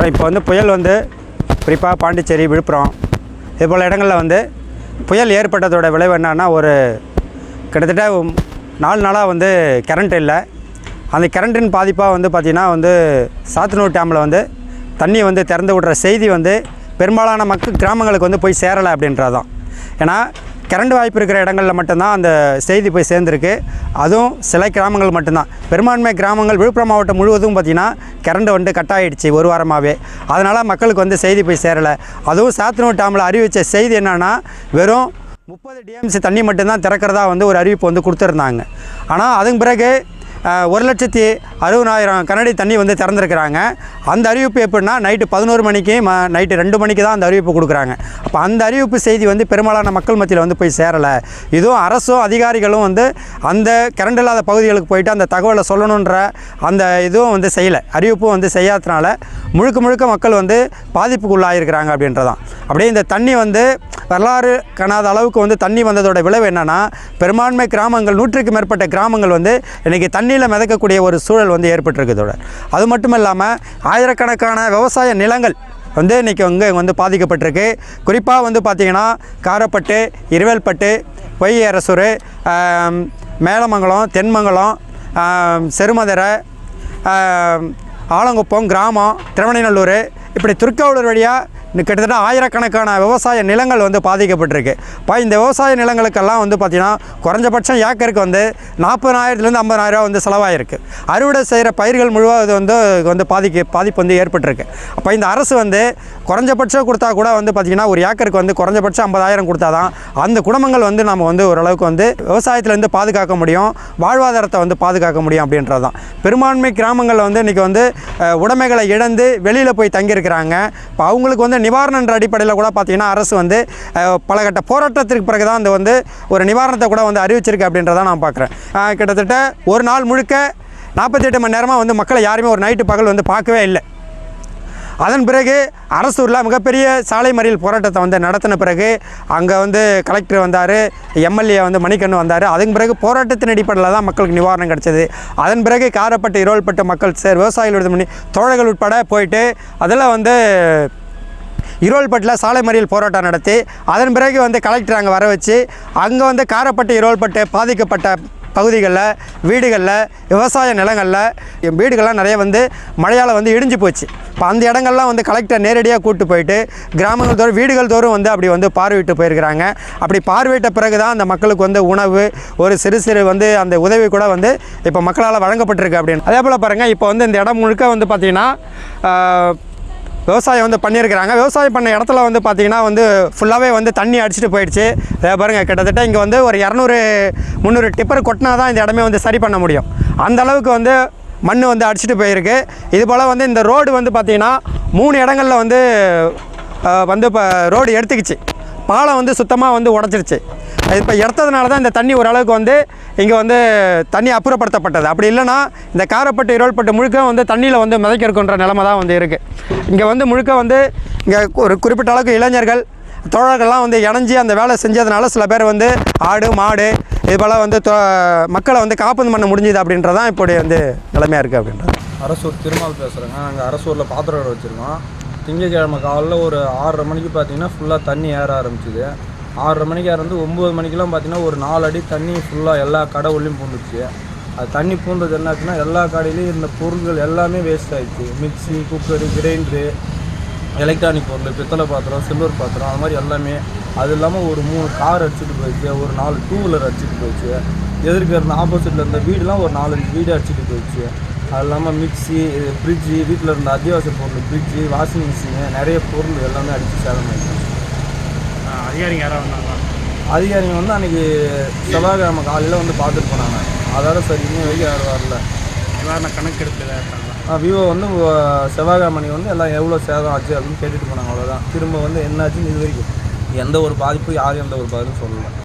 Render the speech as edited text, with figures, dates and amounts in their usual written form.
இப்போ வந்து புயல் வந்து குறிப்பாக பாண்டிச்சேரி, விழுப்புரம் இதுபோல் இடங்களில் வந்து புயல் ஏற்பட்டதோட விளைவு என்னன்னா, ஒரு கிட்டத்தட்ட 4 நாளாக வந்து கரண்ட் இல்லை. அந்த கரண்ட்டின் பாதிப்பாக வந்து பார்த்திங்கன்னா வந்து சாத்தனூர் டேமில் வந்து தண்ணி வந்து திறந்து விடுற செய்தி வந்து பெரும்பாலான கிராமங்களுக்கு வந்து போய் சேரலை அப்படின்றது தான். ஏன்னா கரண்ட் வாய்ப்பு இருக்கிற இடங்களில் மட்டும்தான் அந்த செய்தி போய் சேர்ந்துருக்கு. அதுவும் சில கிராமங்கள் மட்டும்தான். பெரும்பான்மை கிராமங்கள் விழுப்புரம் மாவட்டம் முழுவதும் பார்த்திங்கன்னா கரண்ட் வந்து கட் ஆகிடுச்சு ஒரு வாரமாகவே. அதனால் மக்களுக்கு வந்து செய்தி போய் சேரலை. அதுவும் சாத்தனூர் டேமில் அறிவித்த செய்தி என்னென்னா, வெறும் 30 டிஎம்சி தண்ணி மட்டும்தான் திறக்கிறதா வந்து ஒரு அறிவிப்பு வந்து கொடுத்துருந்தாங்க. ஆனால் அதுக்கு பிறகு 1,60,000 கனடி தண்ணி வந்து திறந்துருக்கிறாங்க. அந்த அறிவிப்பு எப்படின்னா, நைட்டு 11 மணிக்கு நைட்டு 2 மணிக்கு தான் அந்த அறிவிப்பு கொடுக்குறாங்க. அப்போ அந்த அறிவிப்பு செய்தி வந்து பெரும்பாலான மக்கள் மத்தியில் வந்து போய் சேரலை. இதுவும் அரசும் அதிகாரிகளும் வந்து அந்த கரண்ட் இல்லாத பகுதிகளுக்கு போயிட்டு அந்த தகவலை சொல்லணுன்ற அந்த இதுவும் வந்து செய்யலை. அறிவிப்பும் வந்து செய்யாததுனால முழுக்க மக்கள் வந்து பாதிப்புக்குள்ளாயிருக்கிறாங்க அப்படின்றதான். அப்படியே இந்த தண்ணி வந்து வரலாறு காணாத அளவுக்கு வந்து தண்ணி வந்ததோட விளைவு என்னென்னா, பெரும்பான்மை கிராமங்கள் 100க்கு மேற்பட்ட கிராமங்கள் வந்து இன்றைக்கி தண்ணியில் மிதக்கக்கூடிய ஒரு சூழல் வந்து ஏற்பட்டிருக்குதோட. அது மட்டும் இல்லாமல் ஆயிரக்கணக்கான விவசாய நிலங்கள் வந்து இன்றைக்கி இங்கே வந்து பாதிக்கப்பட்டிருக்கு. குறிப்பாக வந்து பார்த்திங்கன்னா காரப்பட்டு, இருவேல்பட்டு, பொய்யரசூர், மேலமங்கலம், தென்மங்கலம், செருமதரை, ஆலங்குப்பம் கிராமம், திருவண்ணநல்லூர், இப்படி திருக்காவூர் வழியாக கிட்டத்தட்ட ஆயிரக்கணக்கான விவசாய நிலங்கள் வந்து பாதிக்கப்பட்டிருக்கு. இப்போ இந்த விவசாய நிலங்களுக்கெல்லாம் வந்து பார்த்திங்கன்னா குறைஞ்சபட்சம் ஏக்கருக்கு வந்து 40,000 50,000 வந்து செலவாயிருக்கு. அறுவடை செய்கிற பயிர்கள் முழுவதும் வந்து பாதிப்பு வந்து ஏற்பட்டிருக்கு. அப்போ இந்த அரசு வந்து குறைஞ்சபட்சம் கொடுத்தா கூட வந்து பார்த்திங்கன்னா ஒரு ஏக்கருக்கு வந்து குறைஞ்சபட்சம் 50,000 கொடுத்தா தான் அந்த குடும்பங்கள் வந்து நம்ம வந்து ஓரளவுக்கு வந்து விவசாயத்துலேருந்து பாதுகாக்க முடியும், வாழ்வாதாரத்தை வந்து பாதுகாக்க முடியும் அப்படின்றது தான். பெரும்பான்மை கிராமங்களில் வந்து இன்றைக்கி வந்து உடைமைகளை இழந்து வெளியில் போய் தங்கியிருக்கிறாங்க. இப்போ அவங்களுக்கு வந்து நிவாரணன்ற அடிப்படையில் கூட பார்த்திங்கன்னா அரசு வந்து பலகட்ட போராட்டத்திற்கு பிறகு தான் அந்த வந்து ஒரு நிவாரணத்தை கூட வந்து அறிவிச்சிருக்கு அப்படின்றத நான் பார்க்குறேன். கிட்டத்தட்ட ஒரு நாள் முழுக்க 48 மணி நேரமாக வந்து மக்களை யாருமே ஒரு நைட்டு பகல் வந்து பார்க்கவே இல்லை. அதன் பிறகு அரசூரில் மிகப்பெரிய சாலை மறியல் போராட்டத்தை வந்து நடத்தின பிறகு அங்கே வந்து கலெக்டர் வந்தார், எம்எல்ஏ வந்து மணிக்கண்ணு வந்தார். அதுக்கு பிறகு போராட்டத்தின் அடிப்படையில் தான் மக்களுக்கு நிவாரணம் கிடச்சிது. அதன் பிறகு காரப்பட்டு, இருவல்பட்டு மக்கள் விவசாயிகள் தோழர்கள் உட்பட போயிட்டு அதில் வந்து இருவல்பட்டில் சாலை மறியல் போராட்டம் நடத்தி அதன் பிறகு வந்து கலெக்டர் அங்கே வர வச்சு அங்கே வந்து காரப்பட்டு, இருவல்பட்டு பாதிக்கப்பட்ட பகுதிகளில் வீடுகளில் விவசாய நிலங்களில் வீடுகள்லாம் நிறைய வந்து மழையால் வந்து இடிஞ்சு போச்சு. இப்போ அந்த இடங்கள்லாம் வந்து கலெக்டர் நேரடியாக கூப்பிட்டு போயிட்டு கிராமங்கள் தோறும் வீடுகள் தோறும் வந்து அப்படி வந்து பார்வையிட்டு போயிருக்கிறாங்க. அப்படி பார்வையிட்ட பிறகு தான் அந்த மக்களுக்கு வந்து உணவு ஒரு சிறு வந்து அந்த உதவி கூட வந்து இப்போ மக்களால் வழங்கப்பட்டிருக்கு அப்படின்னு. அதே போல் பாருங்கள், இப்போ வந்து இந்த இடம் முழுக்க வந்து பார்த்திங்கன்னா விவசாயம் வந்து பண்ணியிருக்கிறாங்க. விவசாயம் பண்ண இடத்துல வந்து பார்த்திங்கன்னா வந்து ஃபுல்லாகவே வந்து தண்ணி அடிச்சுட்டு போயிடுச்சு. பாருங்கள், கிட்டத்தட்ட இங்கே வந்து ஒரு 200-300 டிப்பர் கொட்டினா தான் இந்த இடமே வந்து சரி பண்ண முடியும். அந்த அளவுக்கு வந்து மண் வந்து அடிச்சுட்டு போயிருக்கு. இது போல் வந்து இந்த ரோடு வந்து பார்த்திங்கன்னா 3 இடங்களில் வந்து இப்போ ரோடு எடுத்துக்கிச்சு. பாலம் வந்து சுத்தமாக வந்து உடச்சிருச்சு. இப்போ எடுத்ததுனால தான் இந்த தண்ணி ஓரளவுக்கு வந்து இங்கே வந்து தண்ணி அப்புறப்படுத்தப்பட்டது. அப்படி இல்லைனா இந்த காரப்பட்டு, இருவல்பட்டு முழுக்க வந்து தண்ணியில் வந்து மிதக்கிருக்குன்ற நிலமை தான் வந்து இருக்குது. இங்கே வந்து முழுக்க வந்து இங்கே ஒரு குறிப்பிட்ட அளவுக்கு இளைஞர்கள் தோழர்கள்லாம் வந்து இணைஞ்சி அந்த வேலை செஞ்சதுனால சில பேர் வந்து ஆடு மாடு இது போல் வந்து மக்களை வந்து காப்பந்து பண்ண முடிஞ்சுது அப்படின்றதான் இப்போடைய வந்து நிலைமையாக இருக்குது அப்படின்றது. அரசூர் திருமால் பேசுகிறேங்க. நாங்கள் அரசூரில் பாத்திரம் கடை வச்சுருக்கோம். திங்கட்கிழமை காலையில் ஒரு 6:30 மணிக்கு பார்த்திங்கன்னா ஃபுல்லாக தண்ணி ஏற ஆரம்பிச்சிது. 6:30 மணிக்கு இருந்து 9 மணிக்கெலாம் பார்த்திங்கன்னா ஒரு 4 அடி தண்ணி ஃபுல்லாக எல்லா கடை உள்ளேயும் பூந்துச்சு. அது தண்ணி பூந்தது என்னாச்சுன்னா எல்லா கடையிலையும் இருந்த பொருட்கள் எல்லாமே வேஸ்ட் ஆகிடுச்சு. மிக்சி, குக்கரு, கிரைண்டரு, எலக்ட்ரானிக் பொருள், பித்தளை பாத்திரம், சில்வர் பாத்திரம், அது மாதிரி எல்லாமே. அது இல்லாமல் ஒரு 3 கார் அடிச்சுட்டு போயிடுச்சு, ஒரு 4 2 வீலர் அடிச்சுட்டு போயிடுச்சு. எதிர்க்க இருந்த ஆப்போசிட்டில் இருந்த வீடுலாம் ஒரு 4-5 வீடு அடிச்சுட்டு போயிடுச்சு. அது இல்லாமல் மிக்சி, ஃப்ரிட்ஜு, வீட்டில் இருந்த அத்தியாவசிய பொருள், ஃப்ரிட்ஜு, வாஷிங் மிஷினு, நிறைய பொருள் எல்லாமே அடித்து சேதமாயிடுச்சு. அதிகாரிங்க யாராக வந்தாங்க? அதிகாரிங்க வந்து அன்றைக்கி செவ்வாய்க்கிழமை காலையில் வந்து பார்த்துட்டு போனாங்க. அதோட சரி இன்னும் வரைக்கும் யாரும் வரல. எல்லாரும் கணக்கு எடுத்துதான் இருக்காங்க. விவோ வந்து செவ்வாய்க்கிழமை வந்து எல்லாம் எவ்வளோ சேதம் ஆச்சு அப்படின்னு கேட்டுட்டு போனாங்க. அவ்வளோதான். திரும்ப வந்து என்னாச்சுன்னு இது வரைக்கும் எந்த ஒரு பாதிப்பும் யாரும் எந்த ஒரு பதிலும் சொல்லலை.